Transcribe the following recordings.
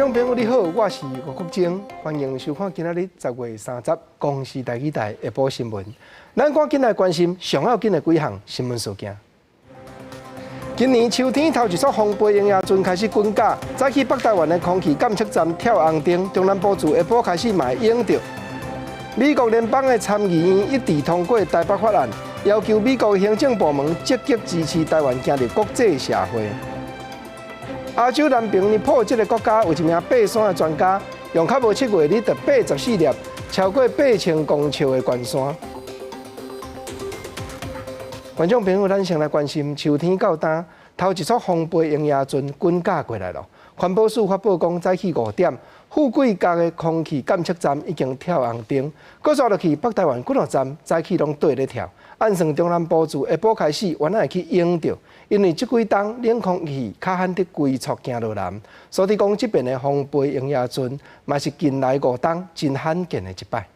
众朋友你好，我是吴国正，欢迎收看今仔日10月30日公视台语台下晡新闻。咱赶紧来关心上要紧的几项新闻事件。今年秋天头一束风飞鹰野鳟开始滚架，早起北台湾的空气监测站跳红灯，中南部自下晡开始嘛会用到。美国联邦的参议院一致通过台北法案，要求美国行政部门积极支持台湾走入国际社会。亚洲南平尼泊这个国家有一名爬山的专家，用较无7月日就84粒超过8000公尺的悬山。观众朋友，咱先来关心秋天到冬，头一束风飞鹰野鳟滚架过来了。环保署发布讲，早起5点，富贵角的空气监测站已经跳红灯，搁刷落去北台湾几多站早起拢对咧跳。按算中南部自下晡开始，原来会去用到，因为这几冬冷空气较罕得龟速行落南，所以讲这边的风飞鹰野鳟嘛是近来5冬真罕见的一摆。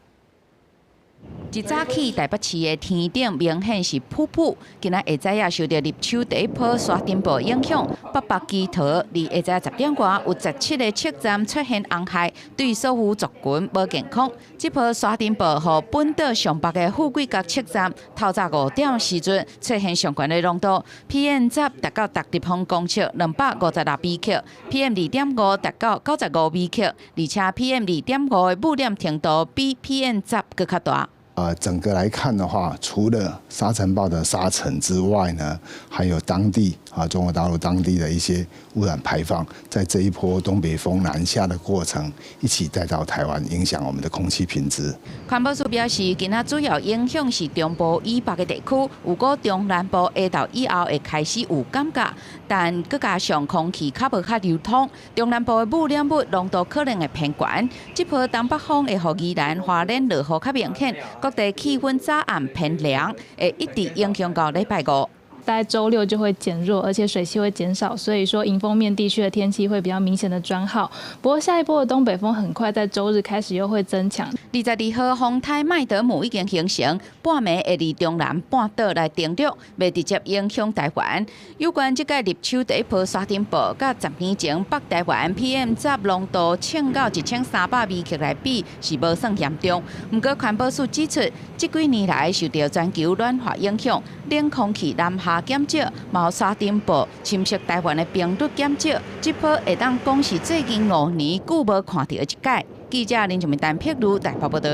一早起，台北市的天顶明显是瀑布。今仔下早也受到入秋第一波沙尘暴影响，北北基桃离下早10点外有17个测站出现红海，对所有族群无健康。这波沙尘暴和本岛上北的富贵角测站，透早5点时阵出现上悬的浓度 ，PM10达到60立方公尺256微克 ，PM2.5达到95微克，而且 PM2.5的污染程度比 PM10更较大。整个来看的话，除了沙尘暴的沙尘之外呢，还有当地中国大陆当地的一些污染排放，在这一波东北风南下的过程，一起带到台湾，影响我们的空气品质。环保署表示，今仔主要影响是中部以北的地区，如果中南部下到以后会开始有感觉，但佮加上空气较无较流通，中南部的污染物浓度可能会偏悬。这波东北风会予宜兰、花莲落雨较明显。各地气温早晚偏凉，会一直影响到礼拜5。大概周6就会减弱，而且水汽会减少，所以说迎风面地区的天气会比较明显的转好。不过下一波的东北风很快在周日开始又会增强。22号风台麦德姆已经形成，半暝会离中南半岛来登陆，未直接影响台湾。有关这届入秋第一波沙尘暴，甲10年前北台湾 PM10浓度称到1300微克来比，是无算严重。不过环保署指出，这几年来受到全球暖化影响，冷空气南下减少，毛沙尘暴侵蚀台湾的频率减少，这波会当讲是最近5年久无看到的一届。记者林俊明、陈碧如台北报道。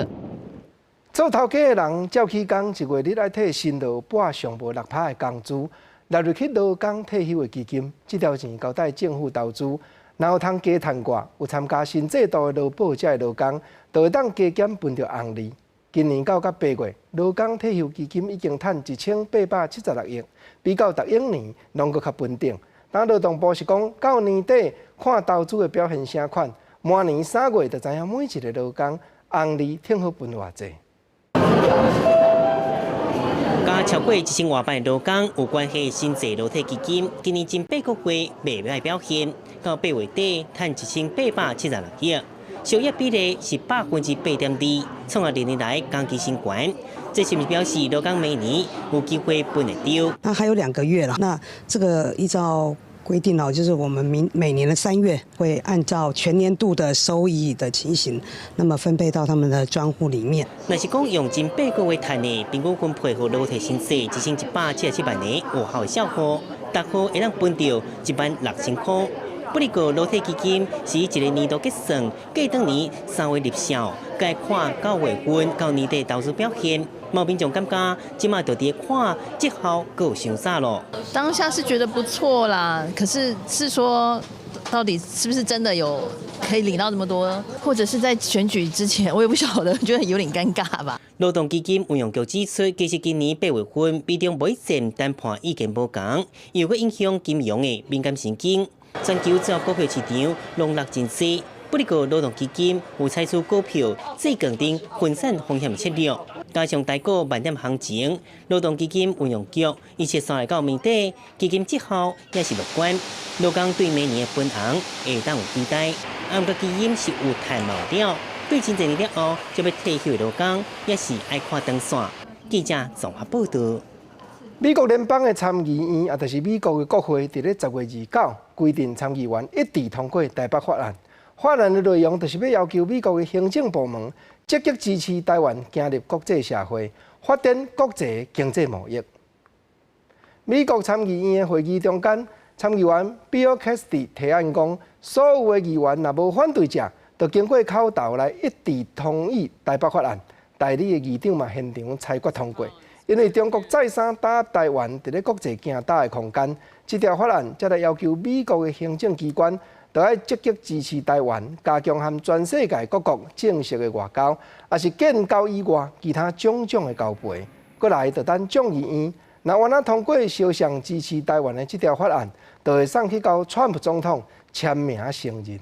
做头家的人照起工1月日来替新劳拨上无6%的工资，纳入去劳工退休的基金，这条钱交代政府投资，然后通加趁挂，有参加新制度的劳保者的劳工，就会当加减分到红利。今年到8月，劳工退休基金已经赚1876亿，比较逐一年拢搁较稳定。但劳动部是讲，到年底看投资的表现啥款，明年3月就知影每一个劳工红利挺好分偌济。甲超过1000外万劳工有关系新制劳退基金，今年前8个月袂歹表现，到8月底赚1876亿。收益比例是8.2%，创下2年来同期新高。这是不是表示劳工每年有机会分得到？那还有2个月了，那这个依照规定就是我们每年的3月会按照全年度的收益的情形，那么分配到他们的专户里面。若是讲用前8个月赚的，平均分配和劳退薪水1177万元有效的效果，大户会当分到16000块。不过，劳退基金是一个年度结算，计当年3月立效，该看9月份到年底投资表现。毛民众感觉，即马就伫看绩效够伤早咯。当下是觉得不错啦，可是说到底是不是真的有可以领到这么多，或者是在选举之前，我也不晓得，觉得有点尴尬吧。劳动基金运用局指出，其实今年8月份比重每线单盘意见无同，又会影响金融的敏感神经。全球主要股票市场拢落真细，不过劳动基金有采取股票最强定分散风险策略，加上台股万点行情，劳动基金运用局一切算来到年底，基金绩效也是乐观。劳工对明年的分红会当有期待，不过基金是有赚毛了，对真侪年了后就要退休的劳工也是爱看长线。记者综合报道。美国联邦的参议院，也就是美国的国会，伫咧10月29规定参议员一致通过台北法案，法案的内容就是要求美国的行政部门积极支持台湾加入国际社会，发展国际经济贸易。美国参议院的会议中间，参议员 Bill Cassidy 提案讲，所有的议员若无反对者，就经过口头来一致同意台北法案。代理的议长嘛现场裁决通过，因为中国再三打压台湾伫咧国际行大的空间，这条法案则来要求美国的行政机关，就要积极支持台湾，加强和全世界各国正式的外交，也是建交以外其他种种的交陪。过来就等众议院。若完通过肖像支持台湾的这条法案，就会送去到川普总统签名承认。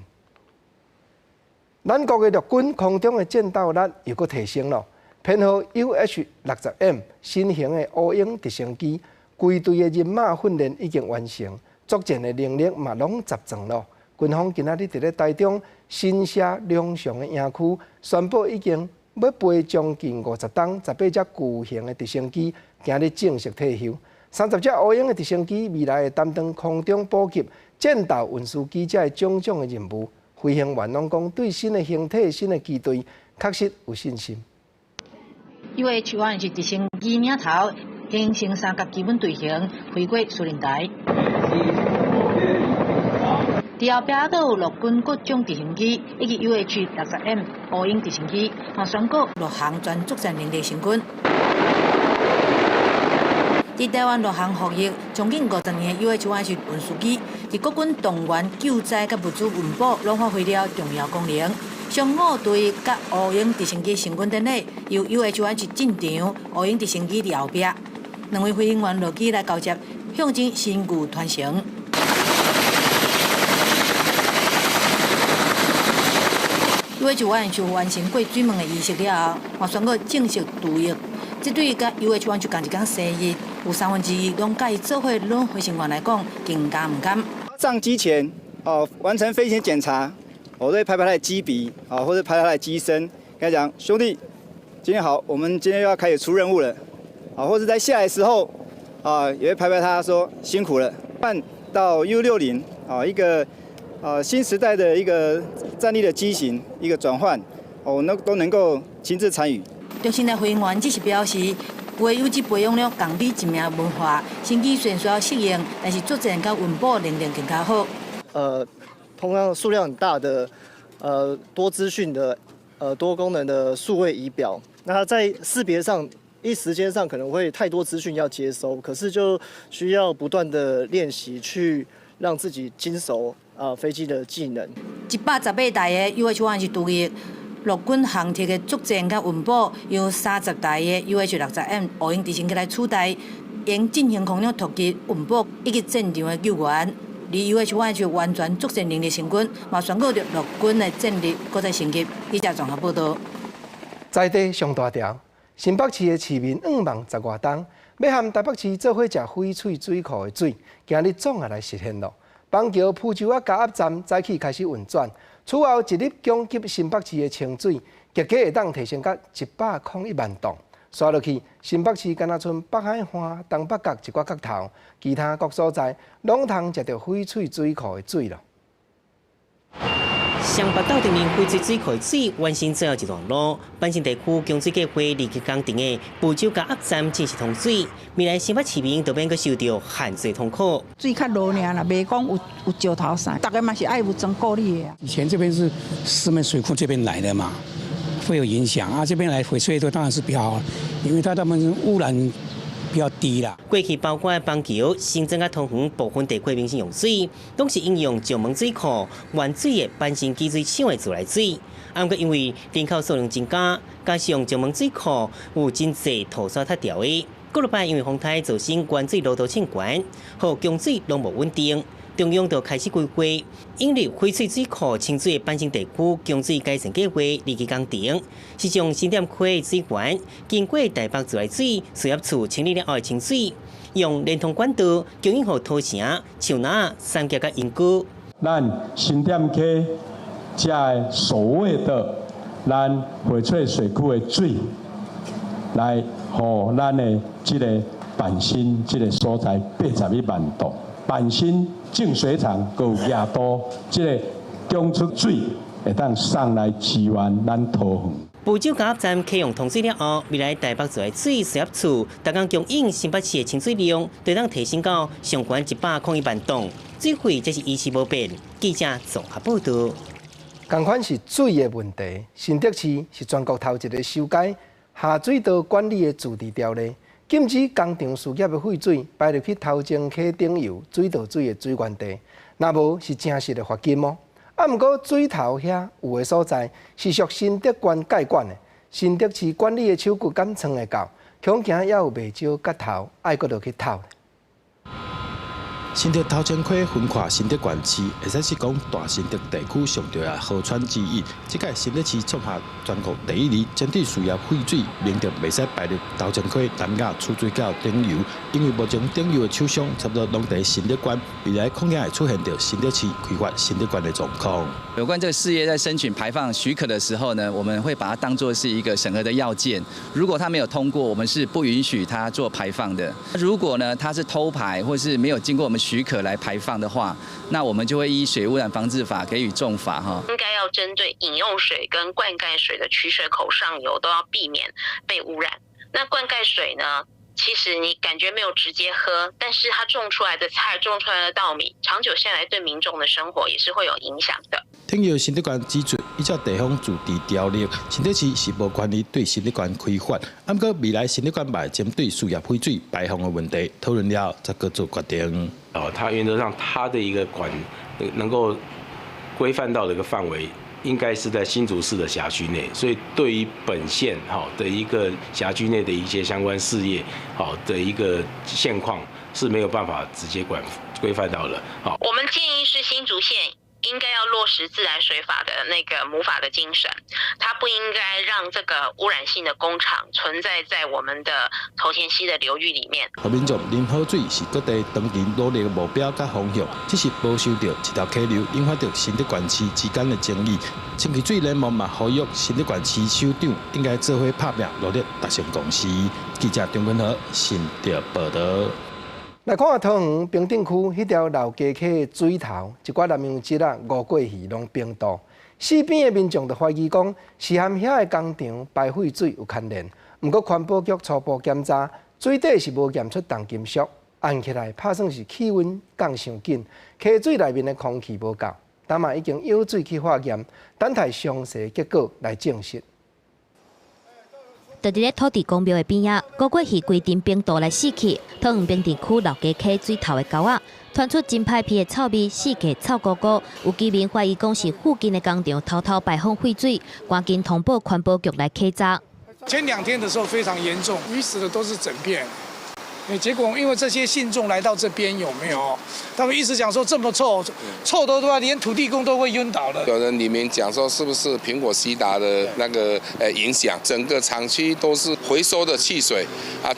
咱国的陆军空中的战斗力又搁提升了，编号 UH-60M 新型的乌鹰直升机，归队的人马训练已经完成，作战的能力嘛拢集中了。军方今仔日伫咧台中新社龙翔的营区宣布，已经要飞将近50吨18只巨型的直升机，今日正式退休。30只乌鹰的直升机未来会担当空中补给、战斗运输机这种种的任务。飞行员拢讲，对新的形体、新的机队，确实有信心。UH-1是直升机领头，形成三角基本队形，飞过苏林台。伫后壁阁有陆军各种直升机以及 UH-60M 乌鹰直升机，也宣告陆航全作战能力成军。伫台湾陆航服役将近50年的 UH-1是运输机，伫国军动员、救灾甲物资运补拢发挥了重要功能。上午队甲乌鹰直升机成军典礼，由 UH-1是进场，乌鹰直升机伫后壁，两位飞行员落机来交接，象征新旧传承。UH-1就完成过水门的仪式了后，也宣告正式退役。这对于甲 UH-1就同一天生日，有2/3拢甲伊做伙轮飞行员来讲，更加唔甘。上机前，完成飞行检查，我会拍拍他的机鼻，或者拍拍他的机身，跟他讲：兄弟，今天好，我们今天又要开始出任务了，或者在下来的时候，也会拍拍他说辛苦了。换到 U60，一个新时代的一个战力的机型，一个转换，都能够亲自参与。中心的飞行员只是表示，有的有志培养了共比一命文化，新机虽然需要适应，但是作战甲运补能力更加好。同样数量很大的多资讯的多功能的数位仪表，那它在识别上一时间上可能会太多资讯要接收，可是就需要不断的练习去让自己精熟飞机的技能。118台的 UH-1是退役。陆军航铁的作战甲运补由30台的 UH-60M 乌鹰直升机来取代，用进行空中突击、运补以及战场的救援。而 UH-1就完全作战能力成军，嘛宣告着陆军的战力搁再升级。记者综合报道。在地上大条，新北市的市民2万10外吨，要和台北市做伙食翡翠水库的水，今日总也来实现了。邦桥蒲洲加压站早起开始运转。此后一日供给新北市的清水，价格会当提升到101万吨。刷落去，新北市敢若剩北海岸、东北角一寡角头，其他各所在拢通食到翡翠水库的水了。上北斗顶面翡翠水库的水完成最后一段路，阪神地区供水计划立即工程的蒲洲加压站正式通水，未来新北市民就免阁受到限水痛苦。水较落尔啦，袂讲有石头山，大家嘛是爱有真够力的。以前这边是四面水库这边来的嘛，会有影响啊。这边来翡翠的当然是比较好，因为它们污染比较低啦。过去包括邦桥、新增甲通园部分地区民生用水，拢是应用石门水库原水的阪神集水厂的自来水。不过因为人口数量增加，加上石门水库有真济土沙塌掉的，过落摆因为风台造成原水路途欠悬，和供水拢无稳定。中央就开始规划引入翡翠水库清水的阪神地区供水改善计划，立即工程是将新店区的水源经过台北自来水事业处清理了后的清水，用连通管道供应予土城、树林、三峡甲营区。咱新店区这所谓的咱翡翠水库的水，来予咱的这个阪神这个所在81万吨，阪神净水厂有亚多这个供出水，会当上来支援咱桃园。不少加油站启用通水了后，未来台北做的水输入处，逐工供应新北市的清水量，就当提升到上悬101万吨，水费则是维持不变。记者综合报道。同款是水的问题，新竹市是全国头一个修改下水道管理的自治条例，禁止工厂事业的废水排入去头前溪顶游水道水的水源地，若无是正式的罚金哦。啊，毋过水头遐有的所在是属新竹县介管的，新竹市管理的手骨敢撑会到，恐惊也有袂少角头爱搁落去偷。新竹头前溪分跨新竹县市，会使是讲大新竹地区上重要的河川之一。即届新竹市创下全国第一例针对事业废水，明定袂使排入头前溪南亚出水到顶游，因为目前顶游的厂商差不多拢在新竹县，未来恐惊会出现到新竹市开发新竹县的状况。有关这个事业在申请排放许可的时候呢，我们会把它当作是一个审核的要件。如果它没有通过，我们是不允许它做排放的。如果呢它是偷排或是没有经过我们许可来排放的话，那我们就会依水污染防治法给予重罚哈。应该要针对饮用水跟灌溉水的取水口上游都要避免被污染。那灌溉水呢？其实你感觉没有直接喝，但是它种出来的菜、种出来的稻米，长久下来对民众的生活也是会有影响的。听由新竹县指出，依照地方自治条例，新竹市是无权利对新竹县开发。不过未来新竹县也针对事业废水排放的问题讨论了，再个做决定。它原则上它的一个能够规范到的一个范围，应该是在新竹市的辖区内，所以对于本县的一个辖区内的一些相关事业的一个现况是没有办法直接规范到的。我们建议是新竹县应该要落实自来水法的那个母法的精神，它不应该让这个污染性的工厂存在在我们的头前溪的流域里面。民众啉好水是各地长期努力的目标甲方向，只是保守着一条溪流，引发着新竹县市之间的争议。清气水联盟嘛呼吁新竹县市首长应该做伙拍拼，努力达成共识。记者张君和新竹报道。来看桃园平顶区迄条老街溪的水头，一寡南洋节啊、五桂鱼拢冰冻。四边的民众就怀疑讲是和遐的工厂排废水有牵连。不过环保局初步检查，水底是无验出重金属，按起来拍算是气温降上紧，溪水内面的空气无够。但嘛已经有水去化验，等待详细结果来证实。就伫咧土地公庙的边仔，五桂鱼规定冰度来死去。桃园平地区老街溪水头的沟仔，传出真歹闻的臭味，四界臭糊糊。有居民怀疑讲是附近的工厂偷偷排放废水，赶紧通报环保局来稽查。前2天的时候非常严重，鱼死的都是整片。结果因为这些信众来到这边有没有？他们一直讲说这么臭，臭的话连土地公都会晕倒的。有人里面讲说是不是苹果西达的那个影响，整个厂区都是回收的汽水啊，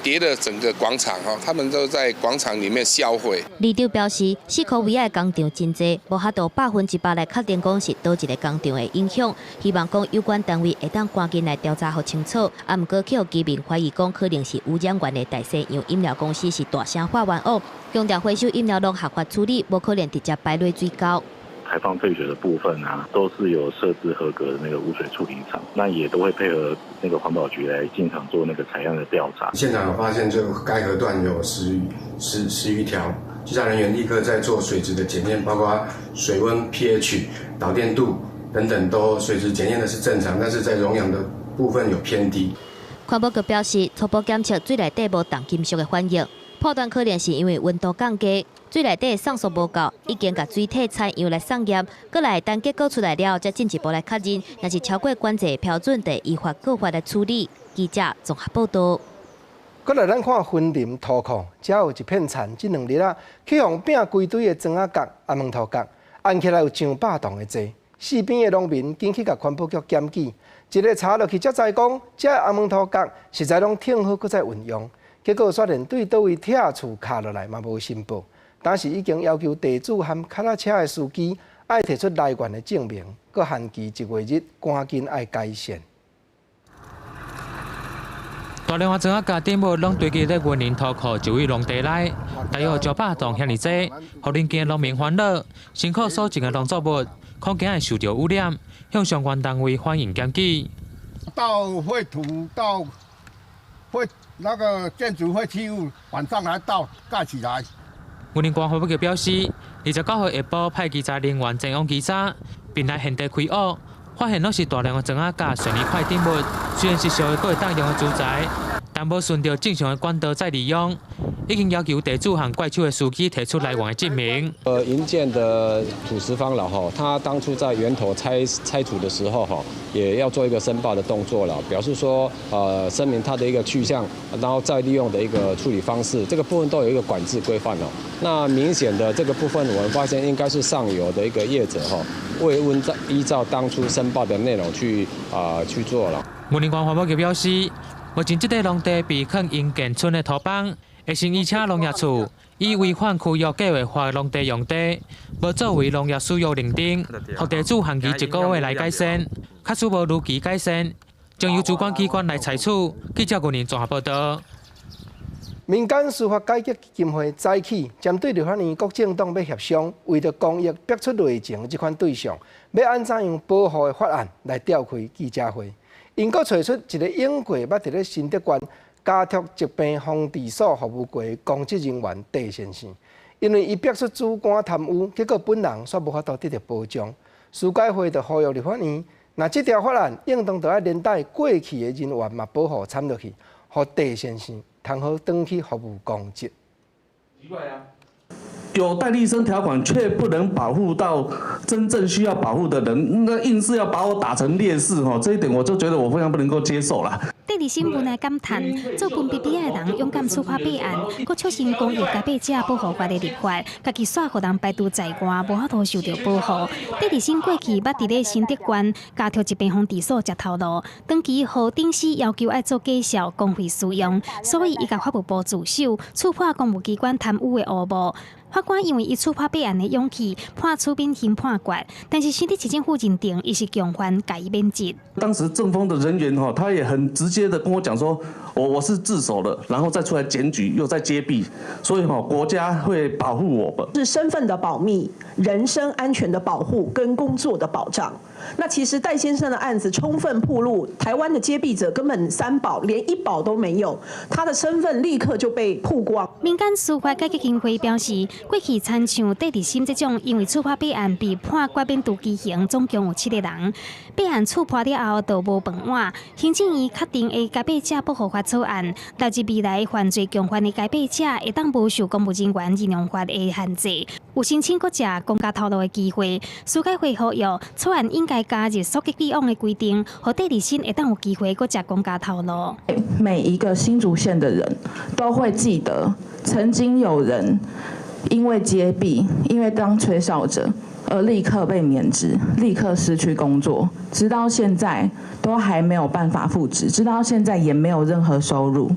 叠了整个广场哈，他们都在广场里面销毁。里长表示，四口围的工厂真多，无法度100%来确定讲是倒一个工厂的影响，希望讲有关单位会当赶紧来调查好清楚。啊，不过却有居民怀疑讲可能是污染源的。大西洋饮料公司是大声化冤枉，强调回收饮料拢合法处理，无可能直接排落水沟。排放废水的部分啊，都是有设置合格的那个污水处理厂，那也都会配合那个环保局来进场做那个采样的调查。现场有发现，就该河段有10余条，稽查人员立刻在做水质的检验，包括水温、pH、导电度等等，都水质检验的是正常，但是在溶氧的部分有偏低。环保局表示，初步检测水内底无重金属的反应，判断可能是因为温度降低，水内底酸素无够，已经把水体采样来送验，过来等结果出来了，再进一步来确认，若是超过管制标准，得依法告发来处理。记者综合报道。过来咱看森林土库，遮有一片田，这2日啊，去互拼规堆的庄仔角、阿门头角，按起来有上百栋的坐。四边的农民紧去甲环保局检举。一个查落去，才知讲，这阿门头角实在拢挺好，搁再运用。结果发现对倒位拆厝卡落来嘛无申报，当时已经要求地主和脚踏车的司机爱提出来源的证明，搁限期1个月日，赶紧爱改善。大量庄仔家顶部拢堆积在云林土库一位农地内，大约9百栋遐尼济，互邻近农民烦恼。辛苦所种的农作物，可能会受到污染，向相关单位反映检举。到废土到那个建筑废弃物晚上来倒盖起来。云林县环保局表示，29号下晡派稽查人员前往稽查，并来现地开挖，发现拢是大量的庄仔架水泥块顶物，虽然是属于可会当用的住宅，但无顺着正常的管道再利用。已经要求地主和怪手的司机提出来源的证明。营建的土石方了哈，他当初在源头拆除的时候哈，也要做一个申报的动作了，表示说声明它的一个去向，然后再利用的一个处理方式，这个部分都有一个管制规范哦。那明显的这个部分，我们发现应该是上游的一个业者哈，未依照当初申报的内容去做了。云林县环保局表示，目前这块农地被垦营建村的土邦。会先依请农业处以违反区域计划法农地用地，无作为农业使用认定，互地主限期1个月来改善，假使无如期改善，将由主管机关来裁处。记者云林综合报道。民间司法改革基金会早起针对立法院各政党要协商，为着公益逼出内情这款对象，要按怎样保护的法案来召开记者会。因阁找出一个英过捌伫咧新德县家畜疾病防治所服务过的公职人员戴先生，因为伊逼出主管贪污，结果本人却无法度得到保障。司改会就呼吁立法院，若这条法案应当就要连带过去的人员嘛保护参落去，互戴先生通好转去服务公职。奇怪啊！有代理生条款，却不能保护到真正需要保护的人，那硬是要把我打成烈士哈，这一点我就觉得我非常不能够接受啦。戴立新无奈感叹，做分 BBI 的人勇敢出发备案，佮促成公益甲百者保护法的立法，家己煞互人排除在外，无法度受到保护。戴立新过去捌伫咧新德县家畜疾病防治所食头路，当期何顶司要求爱做介绍公费使用，所以伊甲法务部自首，触破公务机关贪污的黑幕。法官因为伊触发备案的勇气，判处免刑判决，但是新的市政府认定伊是共犯，改以免职。当时政风的人员哈，他也很直接的跟我讲说，我是自首了，然后再出来检举，又在揭弊，所以哈，国家会保护我们。是身份的保密、人身安全的保护跟工作的保障。那其实戴先生的案子充分暴露，台湾的揭弊者根本3保连1保都没有，他的身份立刻就被曝光。民间司法改革基金会表示，过去参像戴立新这种因为触发备案被判决免除期刑，总共有7个人。备案触破了后，都无饭碗。行政院确定的加倍者保护法草案，导致未来犯罪共犯的加倍者会当无受公务人员任用法的限制，有申请国家公家透露的机会。司改会呼吁草案应该加入溯及既往的规定，和戴立新会当有机会国家公家透露。每一个新竹县的人都会记得，曾经有人因为揭弊，因为当吹哨者，而立刻被免职，立刻失去工作，直到现在都还没有办法复职，直到现在也没有任何收入。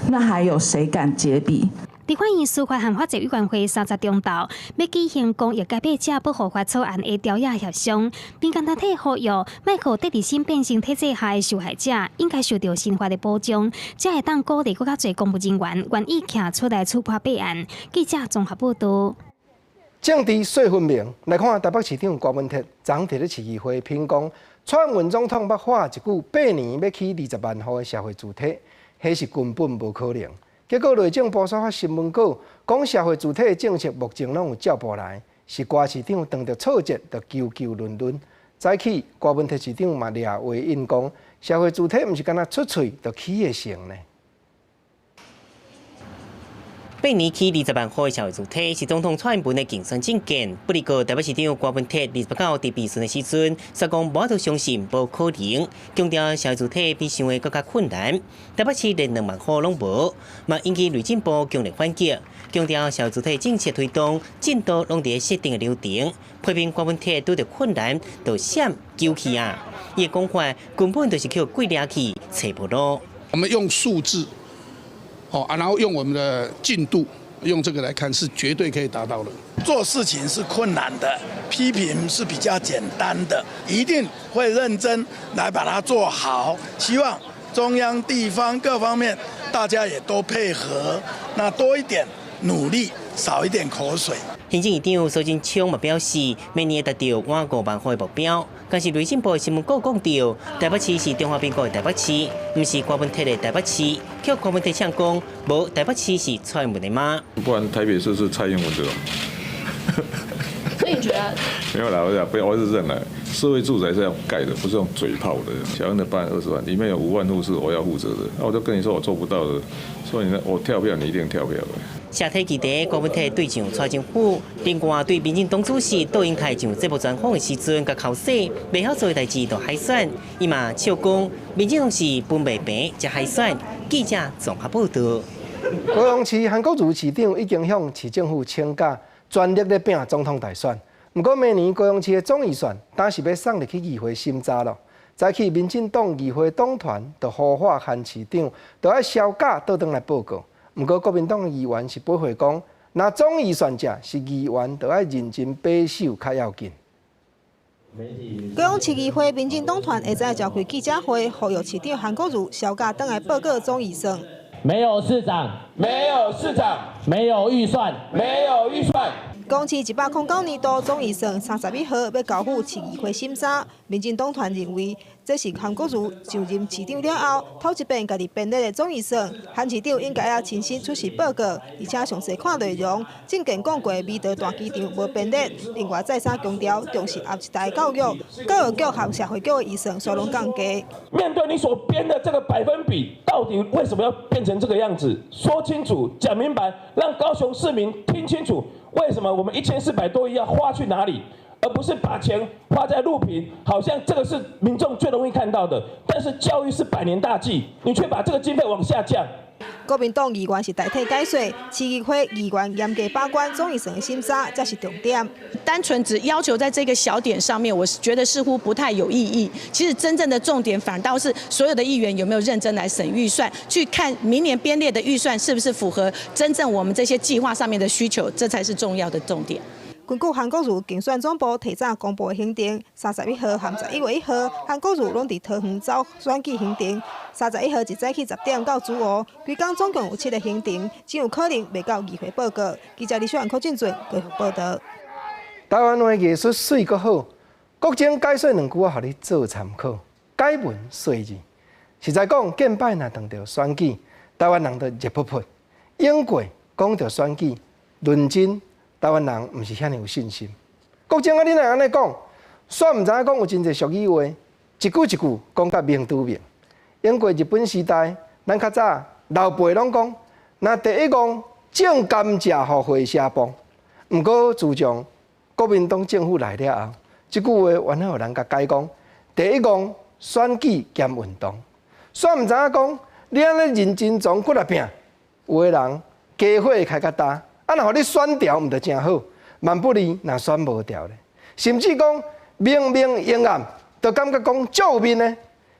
那还有谁敢揭弊？立法院司法和法制委员会30中昼要举行公益加倍者保护法草案的调研协商，民间团体呼吁，莫让戴立新变成体制下的受害者，应该受到司法的保障，才会当鼓励更加侪公务人员愿意站出来触破备案。记者综合报道。政治水分明，来看台北市长郭文哲昨伫咧市议会评讲，蔡英文总统捌话一句8年要起20万户的社会主体，迄是根本无可能。结果内政部所发新闻稿，讲社会主体的政策目前拢有照步来，是郭市长当着挫折，就求论论。早起郭文哲市长嘛掠话应讲，社会主体毋是干那出喙就起会成呢。8年起20万户的社会主体是总统蔡英文的竞选政见，不过台北市长郭文哲28号伫备询的时阵，说讲无法度相信无可能，强调社会主体比想的更加困难。台北市连2万户拢无，嘛引起内政部强烈反击，强调社会主体政策推动进度拢伫设定的流程，批评郭文哲拄着困难就闪救去啊！伊的讲法根本就是靠鬼掠去找无路。我们用数字。然后用我们的进度，用这个来看，是绝对可以达到的。做事情是困难的，批评是比较简单的，一定会认真来把它做好。希望中央、地方各方面大家也都配合，那多一点努力，少一点口水。行政院长苏贞昌嘛表示，明年会达到我5万户的目标。但是内政部新闻局讲到，台北市是中华民国的台北市，不是国民党的台北市。叫国民党呛讲，无台北市是蔡英文的吗？不然台北市是蔡英文的。所以你觉得？没有啦，我是认了，社会住宅是要盖的，不是用嘴炮的。小英的820万，里面有5万户是我要负责的，那我就跟你说我做不到的，所以呢，我跳票你一定跳票的。下体期间，国民党对上蔡政府，另外对民进党主席杜英泰上节目专访的时阵，甲口说袂晓做的代志就海选，伊嘛笑讲民进党是分袂平才海选。记者综合报道。高雄市韩国瑜市长已经向市政府请假，全力咧拼总统大选。不过明年高雄市的总预算，当是要送入去议会审查咯。早起民进党议会党团就呼吁韩市长，就要销假倒转来报告。不过国民党议员是不会讲，那总预算者是议员，就要认真把守较要紧。高雄市议会民进党团下早召开记者会，呼吁市长韩国瑜销假倒来报告总预算。没有市长，没有市长，没有预算，没有预算。高雄市109年度总预算31号要交付市议会审查，民进党团认为这是韩国瑜就任市长了后头一遍家己编列的总预算，韩市长应该要亲身出示报告，而且详细看内容。政见讲过美德大机场无编列，另外再三强调重视下一代教育，教育局和社会局的预算双龙降低。面对你所编的这个百分比，到底为什么要变成这个样子？说清楚，讲明白，让高雄市民听清楚。为什么我们1400多亿要花去哪里，而不是把钱花在路平？好像这个是民众最容易看到的，但是教育是100年大计，你却把这个经费往下降。国民党议员是代替解说，市议会议员严格把关总预算的审查才是重点。单纯只要求在这个小点上面，我觉得似乎不太有意义。其实真正的重点反倒是所有的议员有没有认真来审预算，去看明年编列的预算是不是符合真正我们这些计划上面的需求，这才是重要的重点。根据韩国瑜竞选总部提早公布的行程，31号和11月1号，韩国瑜拢伫桃园走选举行程。31号一早起10点到主湖，规天总共有7个行程，真有可能未到议会报告。记者李秀兰、柯俊准回复报道。台湾的艺术水阁好，国情解说2句互你做参考。解文细字，实在讲，见摆若当着选举，台湾人都热噗噗。英过讲着选举，论真。台湾人毋是遐尼有信心。国情啊，你若安尼讲，煞毋知影讲有真侪俗语话，一句一句讲甲明拄明。英过日本时代，咱较早老辈拢讲，若第一讲种甘蔗互会社帮。毋过自从国民党政府来了后，即句话原来有人甲改讲，第一讲选举兼运动。煞毋知影讲，你安尼认真从骨力拼，有的人家伙开较大。啊，若互你选调，毋就真好。万不利，若选无调咧，甚至讲明明阴暗，就感觉讲足有面呢。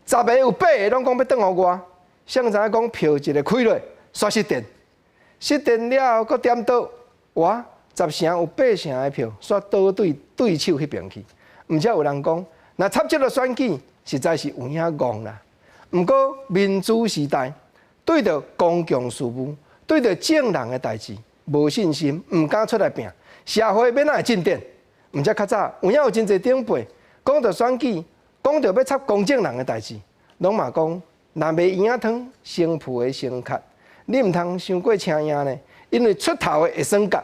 10个有8个拢讲要转互我，谁知影讲票一个开落，煞失电，失电了后，搁点倒，哇，10成有8成的票煞倒对手迄边去。毋则有人讲，若插这个选举，实在是有影戆啦。毋过民主时代，对着公共事务，对着正人的代志。无信心，唔敢出来拼，社会要哪会进展？毋则较早有影有真侪长辈讲到选举，讲到要插公正人的代志，拢嘛讲若卖圆仔汤，成铺的先卡，你毋通伤过请赢呢，因为出头的会算角，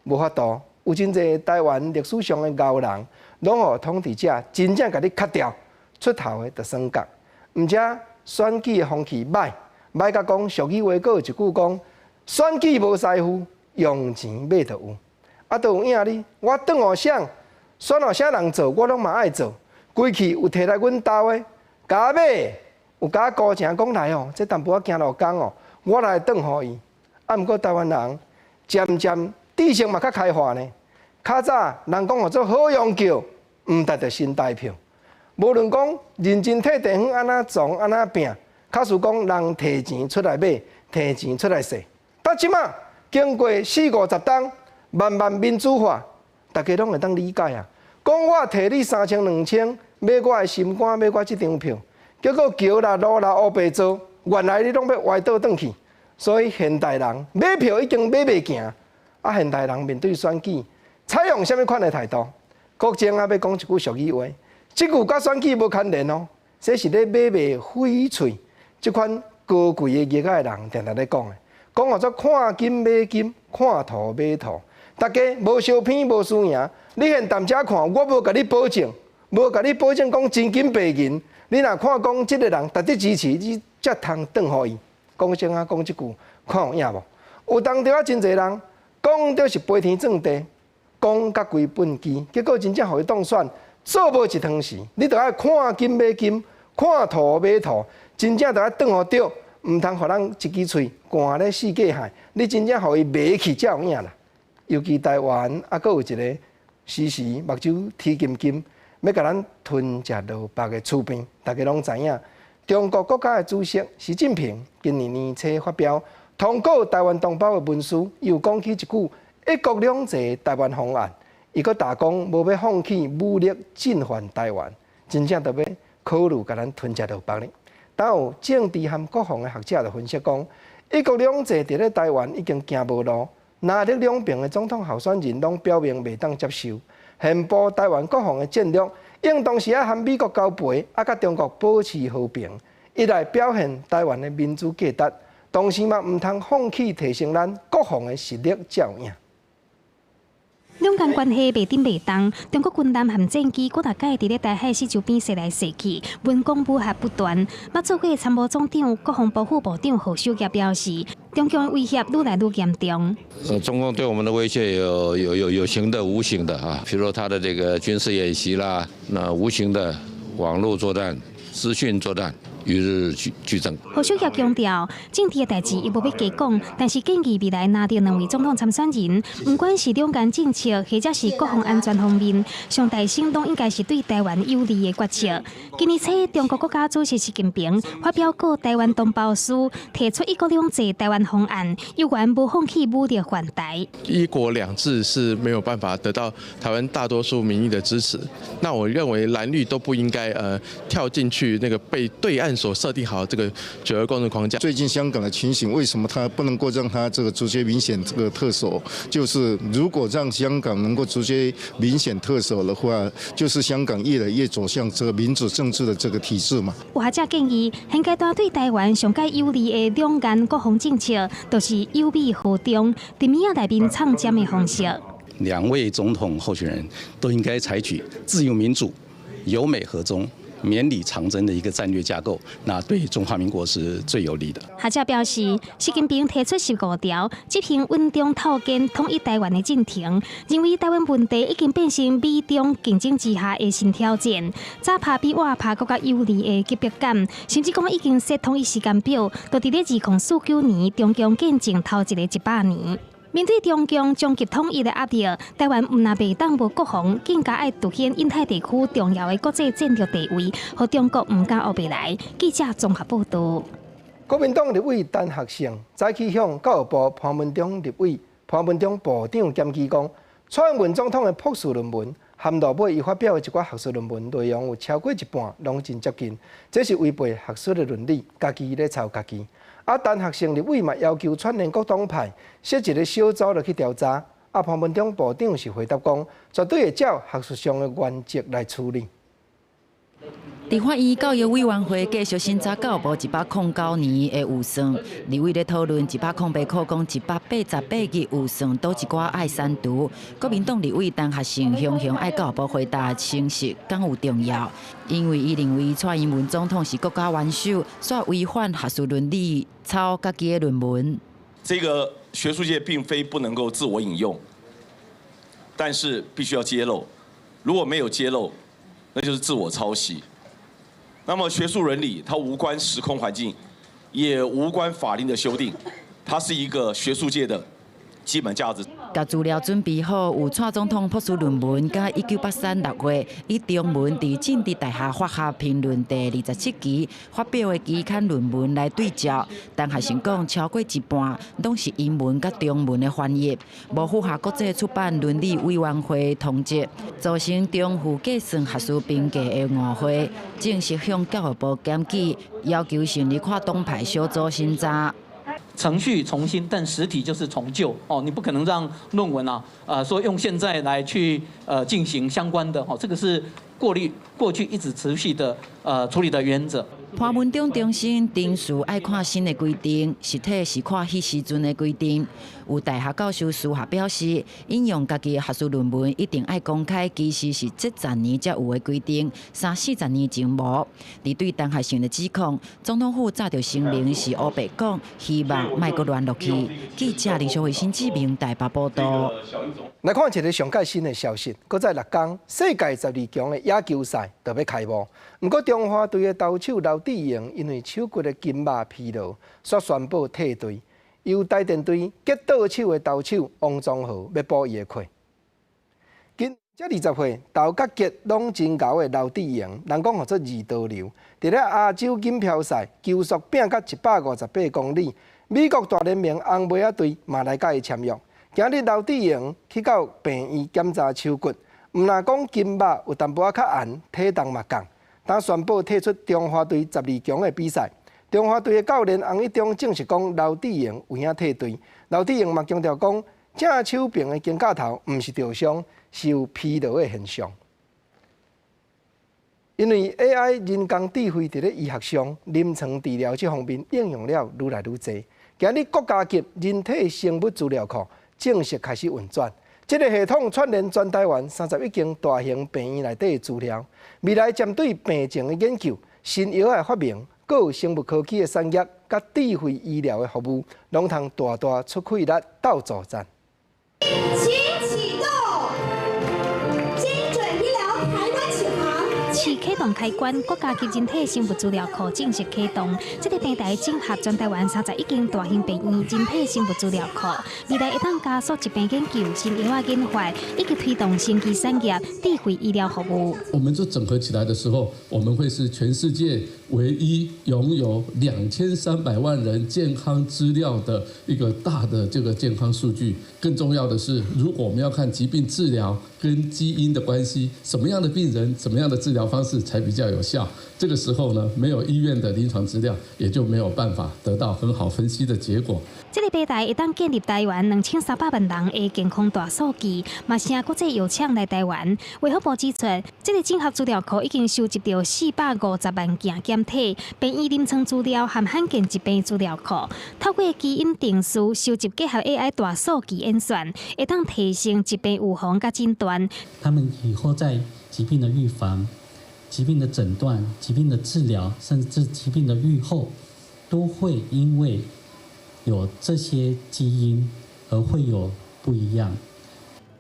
无法度。有真侪台湾历史上的牛人，拢互统治者真正甲你卡掉，出头的就算角。毋则选举的风气歹，歹甲讲俗语话，佫有一句讲。选举无师傅，用钱买就有。啊，都有影哩。我转互谁，选互啥人做，我拢嘛爱做。规气有摕来阮兜的，甲买，有甲高正讲来哦，这淡薄仔行路工哦，我来转互伊。啊，毋过台湾人渐渐知识嘛较开化呢。较早人讲互做好用桥，毋值得新台票。无论讲认真摕地方安怎种安怎拼，假使讲人摕钱出来买，摕钱出来洗。啊，即马经过40-50冬，慢慢民主化，大家拢会当理解啊。讲我摕你3000、2000，买我的心肝，买我即张票，结果桥啦、路啦、乌白做，原来你拢要歪倒转去。所以现代人买票已经买袂行，现代人面对选举，采用什么款的态度？国政要讲一句俗语话，这句甲选举无牵连哦，这是咧买卖翡翠，这款高贵的业界的人常常咧讲的，讲叫做看金买金，看图买图，大家无相偏无输赢，你现淡遮看，我无甲你保证，无甲你保证讲真金白银，你若看讲这个人值得支持，你才通转互伊。讲真啊，讲即句，看有影无？有当着啊，真侪人讲着是飞天转地，讲甲归本机，结果真正互伊当选，做无一趟时，你着爱看金买金，看图买图，真正着爱转互着，毋通互人一支喙寒咧世界海，你真正互伊卖去才有影啦。尤其台湾阁有一个时时目睭铁金金，要甲咱吞食落腹的厝边，大家拢知影。中国国家的主席习近平今年年初发表通告台湾同胞的文书，又讲起一句“一国两制台湾方案”，伊阁大讲无要放弃武力进犯台湾，真正着要考虑甲咱吞食落腹哩。但有政治和国防的学者就分析讲，一国两制伫咧台湾已经行无路，哪日两边的总统候选人拢表明袂当接受，宣布台湾国防的战略。应当是和美国交陪，甲中国保持和平，一来表现台湾的民主价值，同时嘛毋通放弃提升咱国防的实力才有影。两岸关系袂顶袂动，中国军舰和战机搁大概伫咧台海四周边射来射去，文攻武吓不断。捌做过参谋总长、国防部副部长何秀杰表示，中共威胁愈来愈严重。中共对我们的威胁有形的、无形的啊，比如说他的这个军事演习啦，那无形的网络作战、资讯作战。与日俱增。何秀杰强调，政治的代志伊无要加讲，但是建议未来拿到两位总统参选人，不管是两岸政策或者是国防安全方面，上大心都应该是对台湾有利的决策。今年初，中国国家主席习近平发表告台湾同胞书，提出一国两制台湾方案，有关不放弃武力还台。一国两制是没有办法得到台湾大多数民意的支持，那我认为蓝绿都不应该跳进去那个被对岸所设定好这个九二共识框架。最近香港的情形，为什么它不能够让它这个直接明显这个特首？就是如果让香港能够直接明显特首的话，就是香港越来越走向这个民主政治的这个体制嘛。有学者建议，现阶段对台湾上界有利的两岸国防政策，就是友美和中，伫米仔内面唱尖的方式。两位总统候选人都应该采取自由民主、友美和中、绵里长征的一个战略架构，那对中华民国是最有利的。学者表示，习近平提出15条，执行稳中套建统一台湾的进程，认为台湾问题已经变成美中竞争之下的新挑战，早拍比晚拍更加有利的级别感，甚至讲已经设统一时间表，就伫咧2049年中共建政头一个100年。面对中共终极统一的压力，台湾唔那袂当无国防，更加爱凸显印太地区重要的国际战略地位，和中国唔敢学未来。记者综合报道。国民党立委陈学圣早起向教育部潘文忠立委、潘文忠部长检举讲，蔡英文总统的博士论文含落尾伊发表的一寡学术论文内容有超过一半拢真接近，这是违背学术的伦理，家己咧抄家己。陈学圣立委嘛要求串联各党派设一个小组来去调查。潘文忠部长是回答讲，绝对会照学术上的原则来处理。立法院教育委员会继续审查教育部109年的预算，立委咧讨论108课纲188个预算，倒一寡爱删除。国民党立委陈学圣雄雄爱教育部回答清晰，敢有重要？因为伊认为蔡英文总统是国家元首，煞违反学术伦理，抄家己的论文。这个学术界并非不能够自我引用，但是必须要揭露。如果没有揭露，那就是自我抄袭。那么学术伦理它无关时空环境，也无关法令的修订，它是一个学术界的基本价值。甲资料准备好，有蔡总统博士论文，甲1983 6月以中文伫政治大学法学评论第27期发表的期刊论文来对照。但学生讲超过一半拢是英文甲中文的翻译，无符合国际出版伦理委员会通知，造成中附计算学术评价的误会，正式向教育部检举，要求成立跨党派小组审查。程序重新，但实体就是重旧哦。你不可能让论文说用现在来去进行相关的这个是过去一直持续的处理的原则。潘文中重申，定数爱看新的规定，实体是看迄时阵的规定。有大学教授私下表示，引用家己的学术论文一定爱公开，其实是这10年才有的规定，30-40年前无。而对当学生的指控，总统府早就声明是乌白讲，希望莫阁乱落去。记者李小慧、新志明台北报道。来看一个上届新的消息，搁在6天，世界12强的野球赛就要开幕。不过中华队的投手刘志荣因为手骨的筋膜疲劳，煞宣布退队。由台电队结倒手的投手王宗豪要补伊的亏。今这20岁投甲结拢真高的刘志荣，人讲做二刀流，伫咧亚洲锦标赛球速拼到158公里，美国大联盟红袜仔队嘛来甲伊签约。今日刘志荣去到病院检查手骨，毋若讲筋膜有淡薄仔较红，体重嘛降，但宣布退出中华队12强的比赛。中华队的教练洪一中证实讲，刘志荣有影退队。刘志荣嘛强调讲，正手柄的肩胛头毋是受伤，是有疲劳的现象。因为 AI 人工智慧伫咧医学上、临床治疗这方面应用了愈来愈侪。今日国家级人体生物资料库正式开始运转。这个系统串联全台湾31间大型病院内底的资料，未来针对病症的研究、新药的发明。各有生物科技的产业，甲智慧医疗的服务，拢通大大出气力斗助战。请启动精准医疗台湾启航。启启动开关，国家级人体生物资料库正式启动。这个平台整合全台湾31间大型病院人体生物资料库，未来会当加速疾病研究、新药研发，以及推动新奇产业、智慧医疗服务。我们这整合起来的时候，我们会是全世界唯一拥有2300万人健康资料的一个大的这个健康数据。更重要的是，如果我们要看疾病治疗跟基因的关系，什么样的病人，什么样的治疗方式才比较有效？这个时候呢，没有医院的临床资料，也就没有办法得到很好分析的结果。这个平台会当建立台湾2300万人的健康大数据，嘛成国际药厂来台湾。卫福部指出，这个整合资料库已经收集到450万件检体、病医临床资料和罕见疾病资料库，透过基因定序收集结合 AI 大数据演算，会当提升疾病预防甲诊断。他们以后在疾病的预防、疾病的诊断、疾病的治疗，甚至疾病的预后，都会因为有这些基因而会有不一样。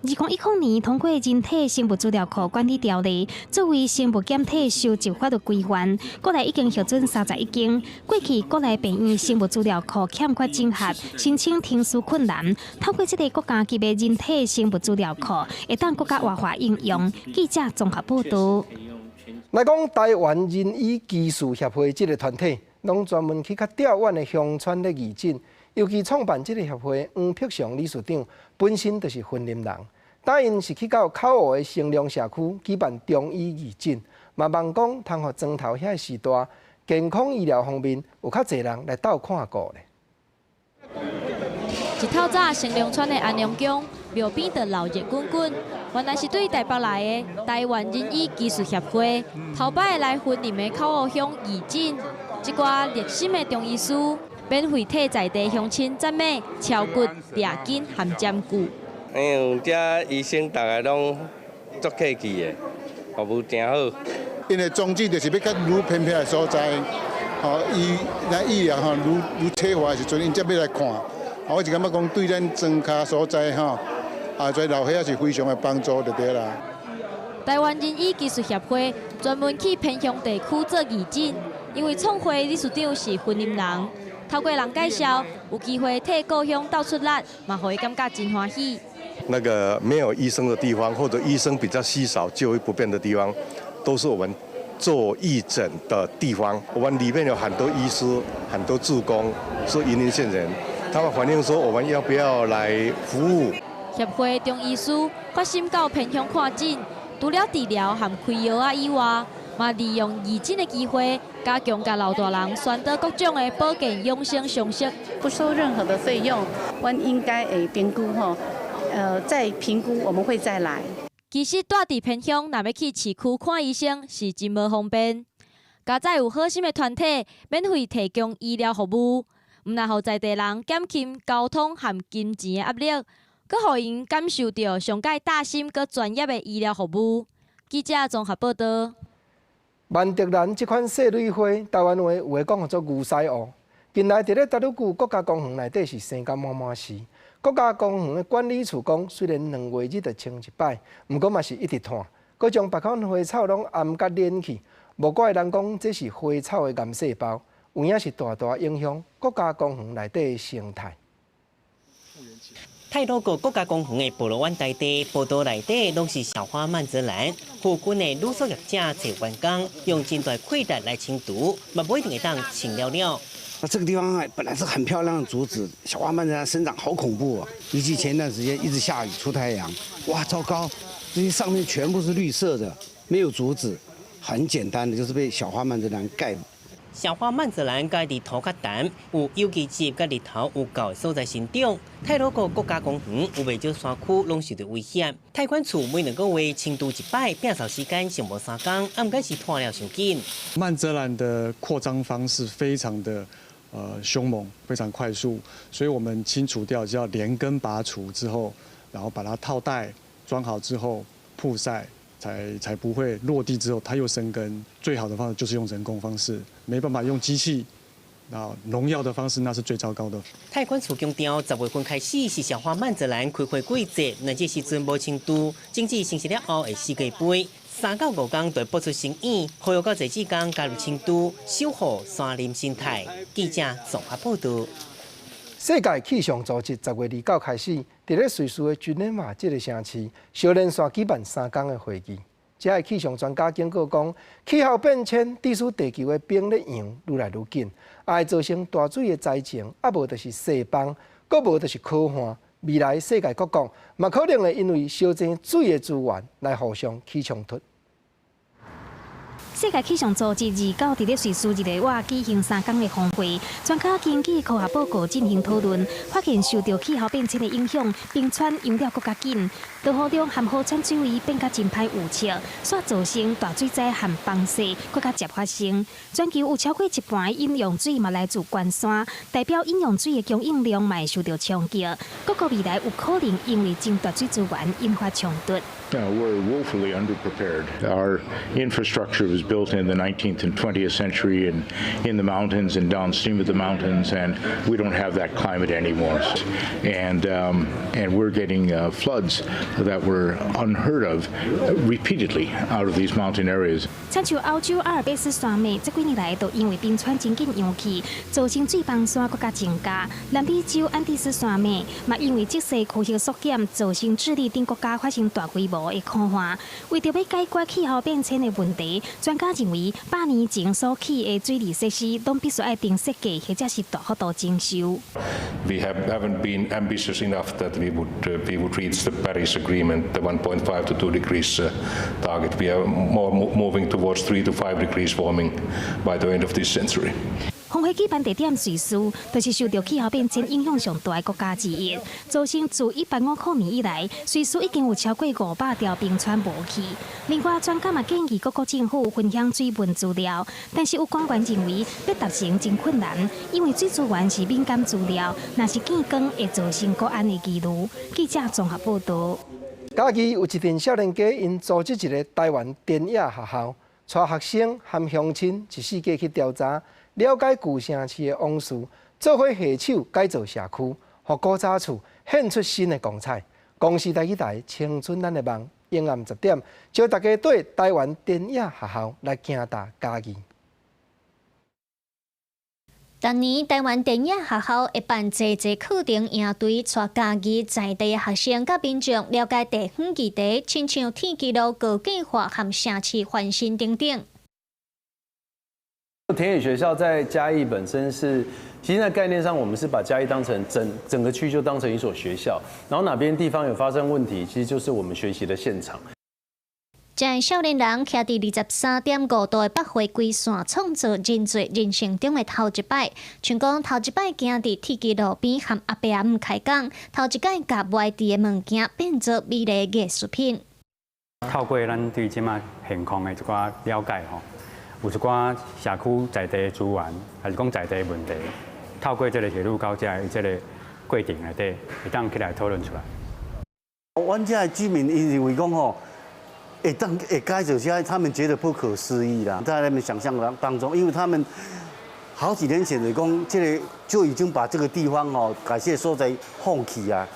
2010年通过人体生物资料库管理条例，作为生物检体收集法律规范，国内已经核准31间。过去国内病院生物资料库欠缺整合，申请天数困难。透过这个国家级的人体生物资料库，会当国家活化应用。记者综合报道。来讲台湾人医技术协会这个团体，拢专门去较遥远的乡村咧义诊。尤其创办这个协会黄碧祥理事长本身就是云林人，答应是去到口湖的成良社区举办中医义诊，嘛望讲通互庄头遐时代健康医疗方面有较侪人来斗看顾咧。一透早成良村的安良宫庙边就闹热滚滚，原来是对台北来的台湾人医技术协会头摆来云林的口湖乡义诊，一寡热心的中医师。免费替在地乡亲赞美敲骨、抓筋和针灸。有这医生大家拢足客气的，服务真好。因为宗旨就是要较愈偏僻的所在，医疗愈缺乏的时阵，因才要来看。我是感觉讲对咱庄脚所在在老岁仔是非常的帮助，就对啦。台湾人医技术协会专门去偏乡地区做义诊，因为创会理事长是云林人。透过人介绍，有机会替故乡斗出力，嘛，互伊感觉真欢喜。那个没有医生的地方，或者医生比较稀少、就医不便的地方，都是我们做义诊的地方。我们里面有很多医师、很多志工是云林县人，他们反映说我们要不要来服务。协会中医师发心到偏乡看诊，除了治疗和开药啊以外，嘛利用义诊的机会，加强甲老大人宣导各种的保健养生常识，不收任何的费用，我应该评估吼，再评估我们会再来。其实住伫偏乡，若要去市区看医生是真无方便。加在有好心的团体，免费提供医疗服务，唔但互在地人减轻交通和金钱的压力，佮互因感受到上界大心佮专业的医疗服务。记者综合报道。万德兰这款细蕊花，台湾话有诶讲做牛屎乌。近来伫咧达鲁古国家公园内底是生甲满满时。国家公园的管理处讲，虽然2月日就清一摆，毋过嘛是一直拖，佮将别款花草拢暗甲连去。无怪人讲这是花草的癌细胞，有影是大大影响国家公园内底的生态。太鲁阁国家公园的菠萝湾大地，步道内底拢是小花曼泽兰。附近的旅宿业者找员工，用真大快力来清除，嘛不一定会当清了了。这个地方本来是很漂亮的竹子，小花曼泽兰生长好恐怖啊！尤其前段时间一直下雨出太阳，哇，糟糕！这些上面全部是绿色的，没有竹子，很简单的就是被小花曼泽兰盖。小花曼泽兰甲日头较淡，有有机质甲日头有够的所在生长。太鲁阁国家公园有袂少山区拢受到威胁。太管处每2个月清除一摆，摒扫时间上无3天，啊，毋过是拖了伤紧。曼泽兰的扩张方式非常的凶猛，非常快速，所以我们清除掉就要连根拔除之后，然后把它套袋装好之后曝晒。才不会落地之后它又生根。最好的方式就是用人工方式，没办法用机器。那农药的方式那是最糟糕的。太管处强调，10月份开始是小花曼泽兰开花季节，那这时阵无清除，经济成熟了后会4个杯，3到5天就播出新意，呼吁到在志工加入清除，守护山林生态。记者综合报道。世界气象组织10月29开始，伫咧瑞士的日内瓦这个城市，小连续举办3天的会议。这个气象专家警告讲，气候变迁致使地球的冰咧扬愈来愈紧，会造成大水的灾情，啊无就是雪崩，搁无就是可旱。未来世界各国嘛可能会因为烧钱水的资源来互相起冲突。世界气象组织29伫咧瑞士日内瓦举行3天的峰会，专家根据科学报告进行讨论，发现受到气候变迁的影响，冰川融了更加紧，道路中和河川周围变甲真歹有测，煞造成大水灾和崩溃更加接发生。全球有超过一半的饮用水嘛来自关山，代表饮用水的供应量嘛会受到冲击。各国未来有可能因为争夺水资源引发冲突。We're woefully underprepared. Our infrastructure was built in the 19th and 20th century in the mountains and downstream of the mountains, and we don't have that climate anymore. And we're getting floods that were unheard of repeatedly out of these mountain areas. 亲像欧洲阿尔卑斯山脉，这几年来都因为冰川真紧扬起，造成水崩山更加增加。南美洲安第斯山脉嘛因为积雪区域缩减，造成智利等国家发生大规模的干旱。为着要解决气候变迁的问题，专家认为100年前所起的水利设施，都必须要定设计或者是大幅度增修。We haven't been ambitious enough that we would reach the Paris Agreement, the 1.5 to 2 degrees target. We are more moving towards 3 to 5 degrees warming by the end of this century. 峰会举办地点瑞士，就是受到气候变迁影响上大的国家之一，造成自185年以来，瑞士已经有超过500条冰川无去。另外，专家嘛建议各国政府分享水文资料，但是有官员认为要达成真困难，因为水资源是敏感资料，若是见光会造成国安的疑虑。记者综合报道。假期有一群少年家因组织一个台湾电影学校，带学生和乡亲一世界去调查。了解旧城市的往事，做伙携手改造社区，互古早厝献出新的光彩。公视台语台青春咱的梦，永暗10点，招大家对台湾电影学校来行大家己。当年台湾电影学校会办济课程营队，带家己在地学生甲民众了解地方议题，亲像天基路高计划和城市翻新等等。田野学校在嘉义本身是，其实在概念上，我们是把嘉义当成整个区就当成一所学校，然后哪边地方有发生问题，其实就是我们学习的现场。在少年人徛伫23.5度的北回归线，创造人侪人生中的头一摆。像讲头一摆行伫铁基路边，和阿伯阿姆开讲，头一摆甲外地的物件变做美丽艺术品。透过咱对即马现况的一寡了解吼，有一寡社区在地的资源，还是讲在地的问题，透过这个铁路高架的这个过程内底，会当起来讨论出来。阮遮的居民因为讲吼。会改走下来，他们觉得不可思议啦，在他们想象当中，因为他们好几年前的讲，这个就已经把这个地方哦，感谢所在放弃啊。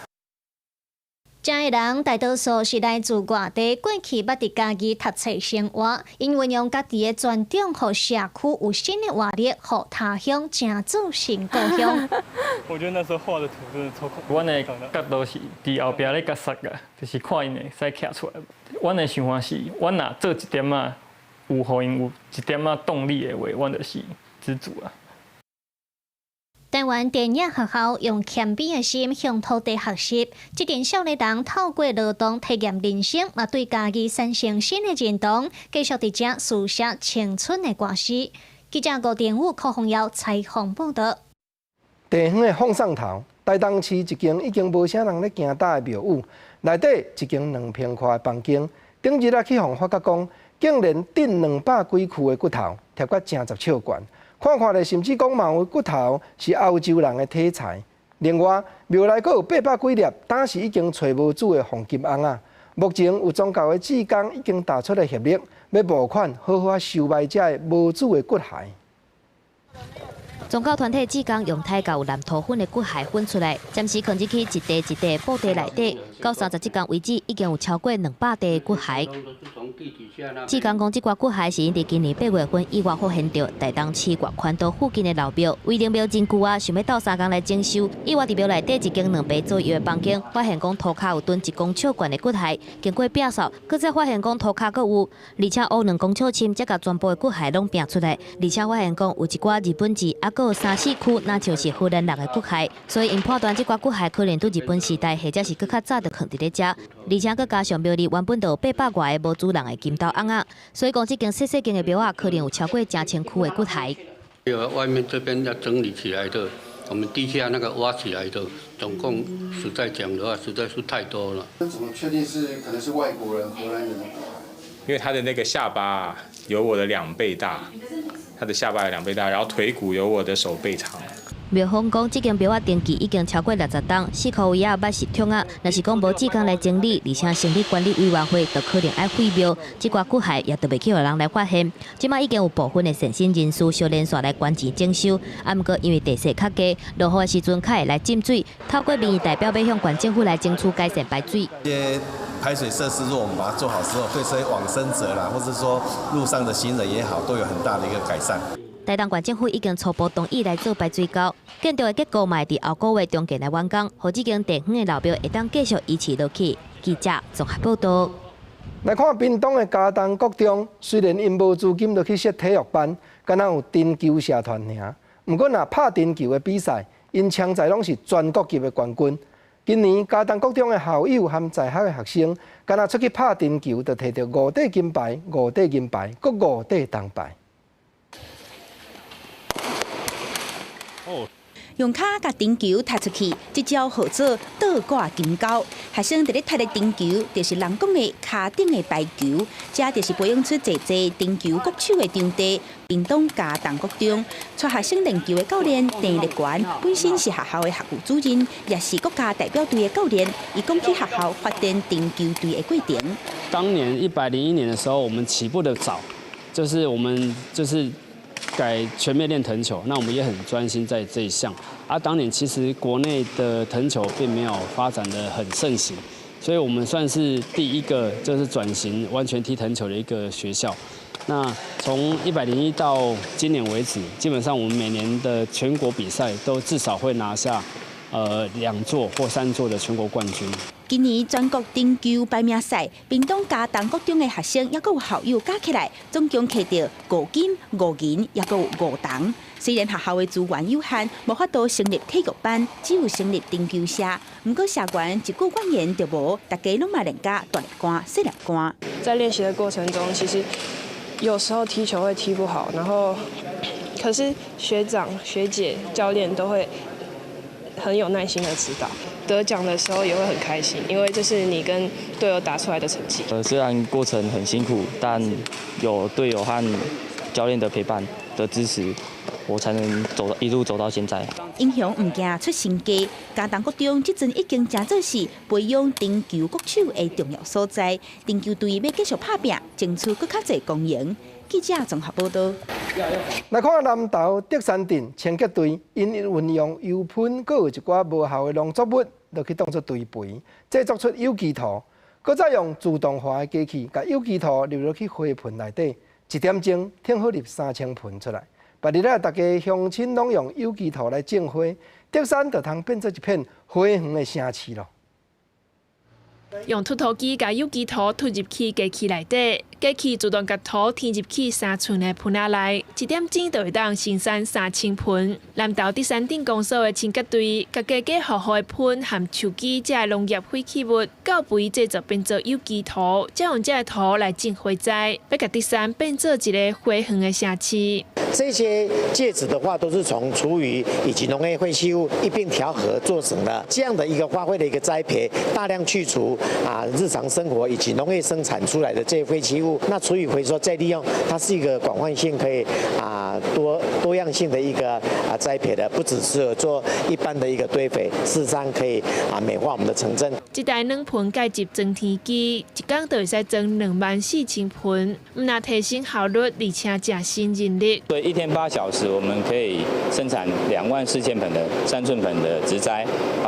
遮的人大多数是来自外地，过去捌伫家己读册生活，因运用家己的专长，互社区有新的活力，互他乡正自新故乡。我觉得那时候画的图真的超恐怖。阮的角度是伫后壁咧角塞个，就是看因会使徛出来。阮的想法是，阮若做一点仔有互因有一点仔动力的话，阮就是知足啊。台湾电影学校用谦卑的心向土地学习，这群少年人透过劳动体验人生，嘛对家己产生新的认同，继续伫遮书写青春的歌诗。记者吴定武、柯宏尧采访报道。地方的放送头，台东市一间已经无啥人咧行搭的庙宇，内底一间2平宽的房间，顶日去互发觉讲，竟然顶200几躯的骨头，贴甲真十尺悬。看咧，甚至讲嘛有骨头是欧洲人的题材。另外，庙内阁有800几粒，当时已经找无主的黄金翁啊。目前有宗教的志工已经打出了协力，要募款好好收埋这的无主的骨骸。宗教团体志工用太甲有蓝头粉的骨骸分出来，暂时控制去一地一地布地内底，到37天为止，已经有超过200地骨骸。志工讲，这挂骨骸是因伫今年8月份意外发现到台东市月宽道附近的老庙，为灵庙真久啊，想要到3天来整修。意外伫庙内底一间2倍左右的房间，发现讲涂骹有蹲1公尺悬的骨骸，经过摒扫，搁再发现讲涂骹搁有，而且乌2公尺深，才甲全部的骨骸拢拼出来，而且发现讲有一寡日本字，啊搁有3、4躯，那就是荷兰人的骨骸，所以因判断这挂骨骸可能对日本时代或者是搁较早就放伫咧遮，而且搁加上庙里原本就有800外个无主人的金刀翁仔，所以讲这间细细间的庙仔可能有超过1000躯的骨骸。外面这边要整理起来的，我们地下那个挖起来的，总共实在讲的话，实在是太多了。怎么确定是可能是外国人、荷兰人？因为他的那个下巴有我的2倍大，他的下巴有2倍大，然后腿骨有我的手背长。庙方讲，这间庙仔登记已经超过60档，4颗位也捌是痛啊。若是讲无志工来整理，而且成立管理委员会，就可能爱废庙。这挂骨骸也都袂去有人来发现。即马已经有部分的善心人士小连续来捐钱整修，啊，毋过因为地势较低，落雨的时阵较会来浸水。透过民意代表要向县政府来争取改善排水。这些排水设施，如果我们把它做好之后，对这些往生者啦，或者说路上的行人也好，都有很大的一个改善。台东县政府已经初步同意来做排水沟，建筑的结构嘛，伫后个月中间来完工，互这间地方的老庙会当继续维持落去。记者综合报道。来看屏东的嘉东国中，虽然因无资金就去设体育班，敢若有丁球社团尔，不过若拍丁球的比赛，因枪在拢是全国级的冠军。今年嘉东国中的校友和在校的学生，敢若出去拍丁球，就摕到5块金牌、5块银牌、各5块铜牌。用脚甲顶球踢出去，这招号做倒挂金钩。学生伫咧踢的顶球，就是人讲的脚顶的排球，这就是培养出济顶球国手的场地。屏东嘉东国中，带学生练球的教练郑立权，本身是学校的学务主任，也是国家代表队的教练。伊讲起学校发展顶球队的过程。当年101年的时候，我们起步的早，就是我们改全面练藤球，那我们也很专心在这一项。当年其实国内的藤球并没有发展得很盛行，所以我们算是第一个就是转型完全踢藤球的一个学校。那从101到今年为止，基本上我们每年的全国比赛都至少会拿下2座或3座的全国冠军。今年全国顶球排名赛，屏东嘉东国中的学生也有校友加起来，总共摕到5金、5银，也有5铜。虽然学校的资源有限，无法度成立体育班，只有成立顶球社。不过社员一句怨言就无，大家拢嘛练家大力杆、细力杆。在练习的过程中，其实有时候踢球会踢不好，然后可是学长、学姐、教练都会很有耐心的指导。得奖的时候也会很开心，因为这是你跟队友打出来的成绩。虽然过程很辛苦，但有队友和教练的陪伴的支持，我才能一路走到现在。英雄唔惊出身家，嘉东国中即阵已经真做是培养顶球国手的重要所在。顶球队要继续打拼，争取更较侪公赢。记者综合报道。来看南投德山镇清洁队，因运用油喷，佮有一寡无效的农作物，就去当作堆肥，制作出有机土，佮再用自动化的机器，把有机土流入去花盆内底，1点钟挺好入3000盆出来。别日大家乡亲拢用有机土来种花，德山就通变做一片花园的城市咯。用凸土机把有机土吐入去机器内底，机器自动把土填入去3寸的盆仔内，1点钟就会当生产3000盆。南投德山镇公所的清洁队，把家家户户的盆含树枝这农业废弃物，到肥制作变做有机土，再用这土来种花栽，要把德山变做一个花园的城市。这些介质的话，都是从厨余以及农业废弃物一并调和做成的这样的一个花卉的一个栽培，大量去除日常生活以及农业生产出来的这些废弃物，那厨余回收再利用，它是一个广泛性可以多样性的一个栽培的，不只是做一般的一个堆肥，事实上可以美化我们的城镇。这台软盆介入装填机，一天就会使装24000盆，唔但提升效率，而且加新人力。对，1天8小时，我们可以生产24000盆的3寸盆的植栽。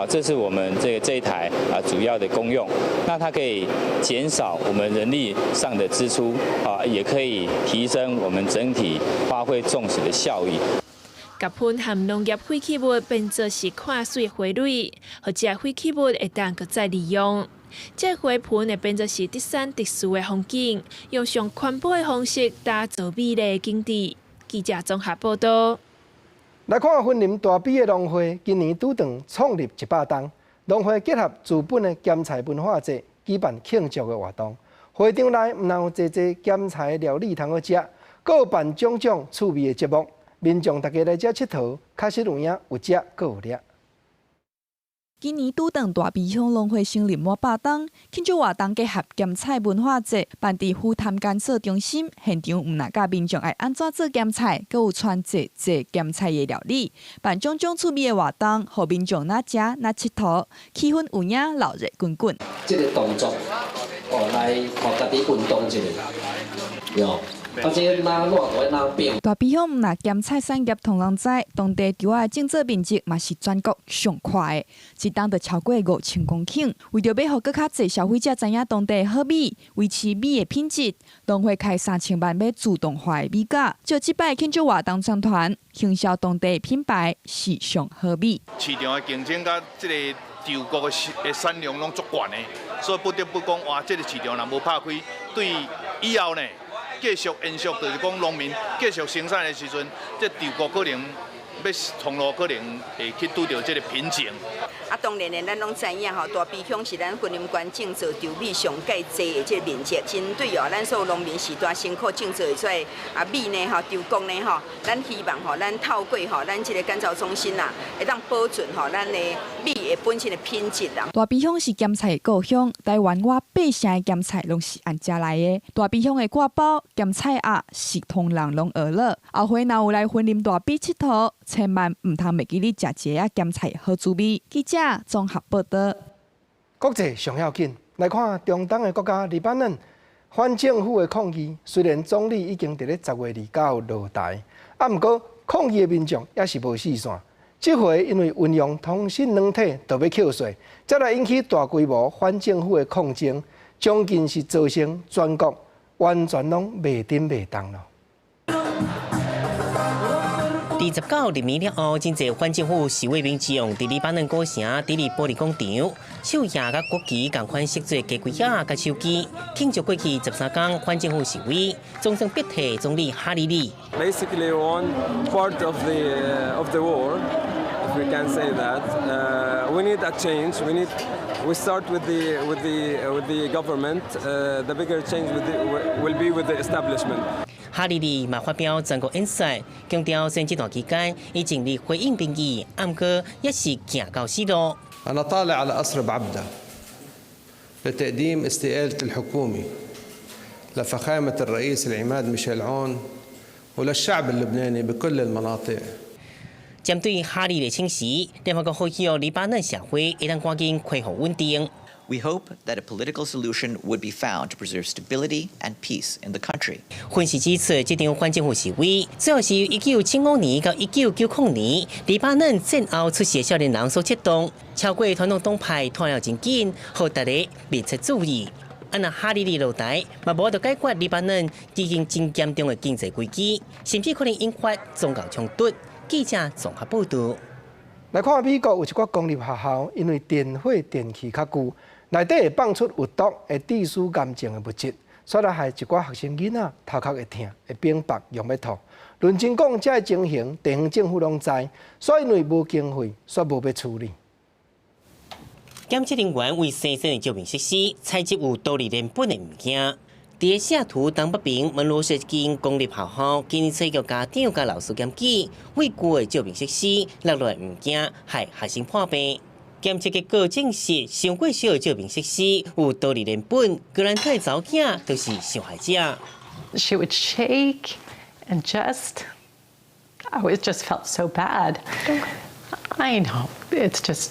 这是我们这一台主要的功用。那它可以减少我们人力上的支出，也可以提升我们整体花卉种植的效益。把盆含农业废弃物变作是看水花蕊，或者废弃物会当搁再利用。这花盆会变作是德山特殊的风景，用上环保的方式打造美丽的景致。记者综合报道。来看云林大比的农会，今年拄当创立100档。农会结合资本的咸菜文化节，举办庆祝的活动。会场内唔但有济咸菜料理通好食，阁有办种种趣味的节目。民众大家来这佚佗，确实有影有食，阁有掠。今年拄当大鼻乡农会成立满100档，庆祝活动结合咸菜文化节，办伫富潭监所中心，现场唔但教民众爱安怎做咸菜，阁有传济咸菜的料理，办种种趣味的活动，互民众哪食哪佚佗，气氛有影热热滚滚。这个动作，来互家己运动一下，有。大鼻乡唔但咸菜产业同人知，当地稻仔种植面积嘛是全国上快的，一档就超过5000公顷。为着要互更较侪消费者知影当地的好米，维持米的品质，农会开3000万买自动化的米价，就即摆庆祝活动参团，行销当地品牌时尚好米。市场的竞争甲这个稻谷的产量拢足悬的，所以不得不讲，哇，这个市场若无拍开，对以后呢？继续延续，就是讲农民继续生产的时阵，这稻谷可能要通路可能会去拄到这个瓶颈。当然咱拢知影吼，大鼻乡是咱云林县种植稻米上界济的这个面积，针对咱所有农民时代辛苦种植出来米呢稻谷呢咱希望咱透过咱这个干燥中心会当保存咱的米的本身的品质啦。大鼻乡是咸菜的故乡，台湾外8成的咸菜拢是按食来的。大鼻乡的割包咸菜鸭是通人拢学了，后回若有来云林大比佚佗，千万唔通袂记你食一个咸菜好滋味。记者综合报道。国际上要紧，来看中东的国家黎巴嫩反政府的抗议，虽然总理已经伫咧10月29落台，毋过抗议的民众也是无死线。这回因为运用通讯软体就要扣税，才来引起大规模反政府的抗争，将近是造成全国完全拢袂顶袂当咯。 29日暝了后，真侪反政府示威民众伫黎巴嫩古城伫哩玻璃广场，手拿甲国旗共款色做鸡龟仔甲手机，庆祝过去13天反政府示威，总统表态总理哈里里。Basically, one part of the war, if we can say that, we need a change. We start with the government. The bigger change will be with the establishment. 哈里里嘛发表全国演说，强调在这段期间已尽力回应民意，不过也是行到死路。أنا طالع على أسرب عبده لتقديم استقالة الحكومة لفخامة الرئيس العماد ميشيل عون وللشعب اللبناني بكل المناطق. 针对哈里的请辞，联合国呼吁黎巴嫩社会会当赶紧恢复稳定。 We hope that a political solution would be found to preserve stability and peace in the country. 分析指出，这场反政府示威主要是1975年到1990年黎巴嫩战后出现少年人所策动，超过传统党派拖了真紧，互大家密切注意。那哈里里落台，嘛无得解决黎巴嫩已经真严重的经济危机，甚至可能引发宗教冲突。记者综合报道。来看美国有一个公立学校，因为电火电器较旧。 内底会放出有毒、会致死癌症的物质，所以害一寡学生囡仔头壳会痛、会冰白、用要吐。论真讲，这情形地方政府拢知，所以因为无经费，煞无要处理。检测人员为生产的照明设施采集有多利联苯的物件。伫下图东北边门罗市一间公立学校，今年采购家长甲老师检举，为旧的照明设施落落物件，害学生破病。 检测结果证实，上过少的照明设施有多利联苯，格兰特的查某囝都是受害者。She would shake and it just felt so bad. I know, it's just.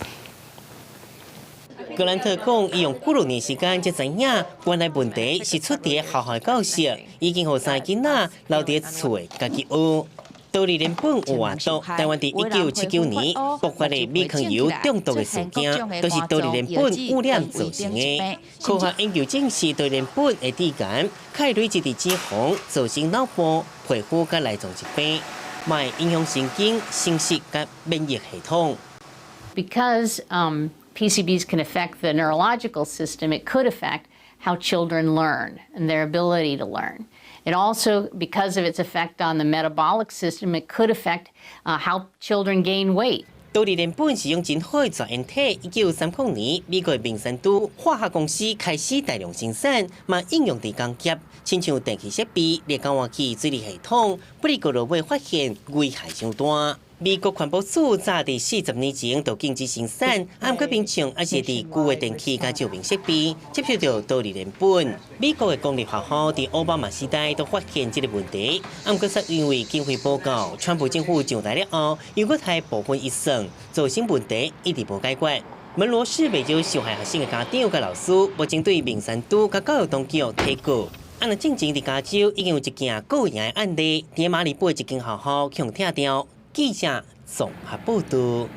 格兰特讲，伊用几多年时间才知影，原来问题是出伫学校教室，已经互三囡仔留伫厝的家己学。 多利联苯有外毒，台湾伫1979年爆发的米糠油中毒的事件，都是多利联苯污染造成的。科学研究证实，多利联苯会致癌，可以累积伫脂肪，造成脑部、皮肤甲内脏疾病，卖影响神经、心室甲免疫系统。Because PCBs can affect the neurological system, it could affect how children learn and their ability to learn. It also, because of its effect on the metabolic system, it could affect how children gain weight. 多利联苯是用真好的绝缘体。1930年，美国明山都化学公司开始大量生产，嘛应用伫工业，亲像电气设备、热高压器、水利系统。不过落尾发现危害伤大。美国环保署早伫40年前就禁止生产，不过民众还是伫旧的电器甲照明设备接触到多利联苯。美国的公立学校伫奥巴马时代都发现这个问题，不过是因为经费不够，川普政府上台了后，又搁太部分预算，造成问题一直无解决。门罗市未少受害学生的家长甲老师，目前对明山都甲教育当局提告。那进前伫加州已经有一件告赢的案例，伫马里堡一间学校强拆掉。 记者综合报道。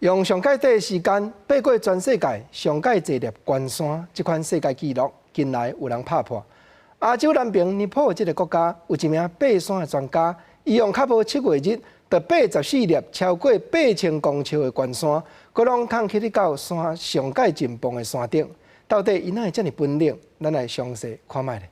用上界短的时间爬过全世界上界坐立关山，这款世界纪录近来有人拍破。亚洲南平尼泊尔这个国家有一名爬山的专家，伊用较无7月日，就爬14粒超过8000公尺的关山，佮拢扛起到山上界真磅的山顶。到底伊哪会这么本领？咱来详细看卖咧。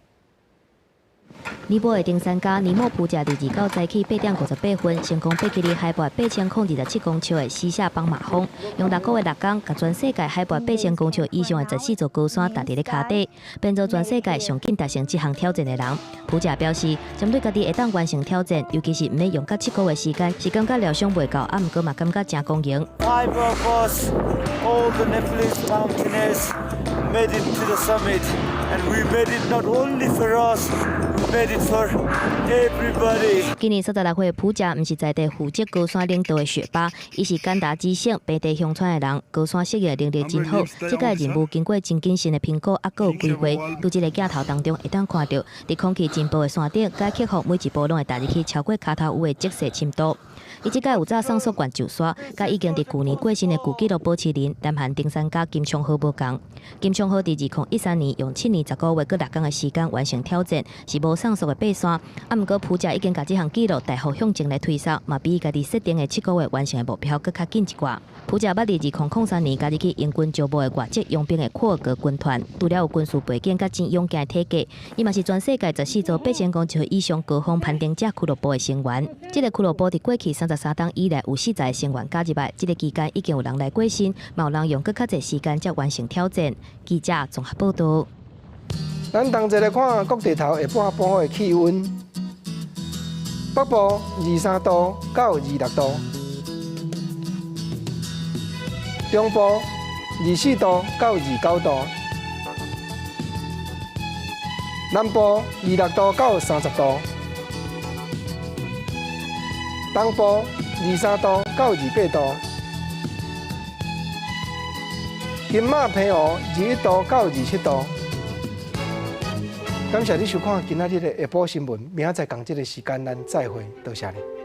尼泊尔登山家尼莫普贾伫29早起8点58分，成功爬起哩海拔8027公尺的西夏邦马峰，用6个月6天，甲全世界海拔8000公尺以上的14座高山踏伫咧脚底，变做全世界上紧达成这项挑战的人。普贾表示，针对家己会当完成挑战，尤其是毋免用到7个月时间，是感觉料想袂够，毋过嘛感觉真公平。5 of us, all the Nepalese mountaineers, made it to the summit, and we made it not only for us. Made it for everybody. 今年36岁的普贾，毋是在地负责高山领导的学霸，伊是甘达之省平地乡村的人，高山适应能力真好。这个任务经过真谨慎的评估，还佫有规划。伫这个镜头当中，会当看到，伫空气真薄的山顶，该克服每一步拢会踏入去超过脚头有的积雪深度。伊即届有早上速冠就刷，甲已经伫去年过身的旧纪录保持人南韩登山家金昌浩无共。金昌浩伫2013年用7年年10个月搁6天的时间完成挑战，是无上诉的爬山。啊，毋过普佳已经把这项纪录大幅向前来推扫，嘛比家己设定的7个月完成的目标搁较紧一寡。普佳捌2003年加入去英军招募的外籍佣兵的库尔格军团，除了有军事背景甲真勇敢的体格，伊嘛是全世界14座8千公尺以上高空攀登者俱乐部的成员。这个俱乐部伫过去33天以来有40个成员加入来，这个期间已经有人来过身，嘛有人用搁较侪时间才完成挑战。记者综合报道。咱同齐来看各地头下半晡的气温，北部23度到26度，中部24度到29度，南部26度到30度，东部23度到28度，金马平湖21度到27度。感谢你收看今仔日的下晡新闻，明仔载同这个时间咱再会，多谢你。